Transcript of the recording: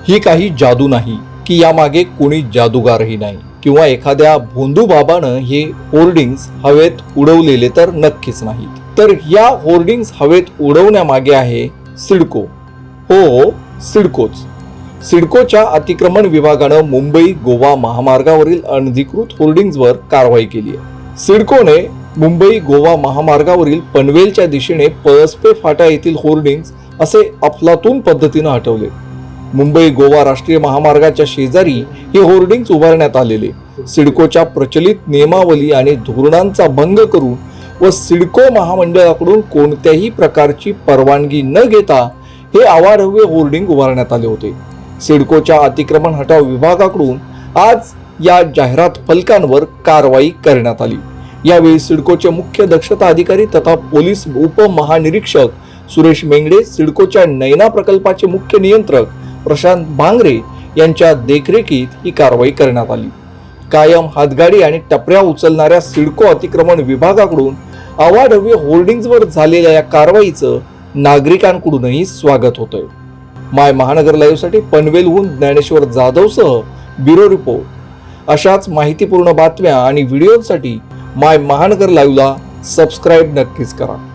ही काही जादू नाही की यामागे कोणी जादूगारही नाही किंवा एखाद्या भोंदू बाबानं हे होर्डिंग्स हवेत उडवलेले तर नक्कीच नाहीत। तर या होर्डिंग्स हवेत उडवण्यामागे आहे सिडको। हो, सिडकोच। सिडकोच्या अतिक्रमण विभागानं मुंबई गोवा महामार्गावरील अनधिकृत होर्डिंग्जवर कारवाई केली आहे। सिडकोने मुंबई गोवा महामार्गावरील पनवेलच्या दिशेने पळसपे फाटा येथील होर्डिंग्ज असे अफलातून पद्धतीने हटवले। मुंबई गोवा राष्ट्रीय महामार्गाच्या शेजारी हे होर्डिंग्ज उभारण्यात आलेले सिडकोच्या प्रचलित नियमावली आणि धोरणांचा भंग करून व सिडको महामंडळाकडून कोणत्याही प्रकारची परवानगी न घेता हे अवाढव्य होर्डिंग उभारण्यात आले होते। सिडकोच्या अतिक्रमण हटाव विभागाकडून आज या जाहिरात फलकांवर कारवाई करण्यात आली। यावेळी सिडकोचे मुख्य दक्षता अधिकारी तथा पोलीस उपमहानिरीक्षक सुरेश मेंगडे, सिडकोच्या नैना प्रकल्पाचे मुख्य नियंत्रक प्रशांत भांगरे यांच्या देखरेखीत ही कारवाई करण्यात आली। कायम हातगाडी आणि टपऱ्या उचलणाऱ्या सिडको अतिक्रमण विभागाकडून अवाढव्य होर्डिंग्जवर झालेल्या या कारवाईचं नागरिकांकडूनही स्वागत होतंय। माय महानगर लाईव्ह साठी पनवेलहून ज्ञानेश्वर जाधवसह ब्युरो रिपोर्ट। अशाच माहितीपूर्ण बातम्या आणि व्हिडिओसाठी माय महानगर लाईव्हला सबस्क्राईब नक्कीच करा।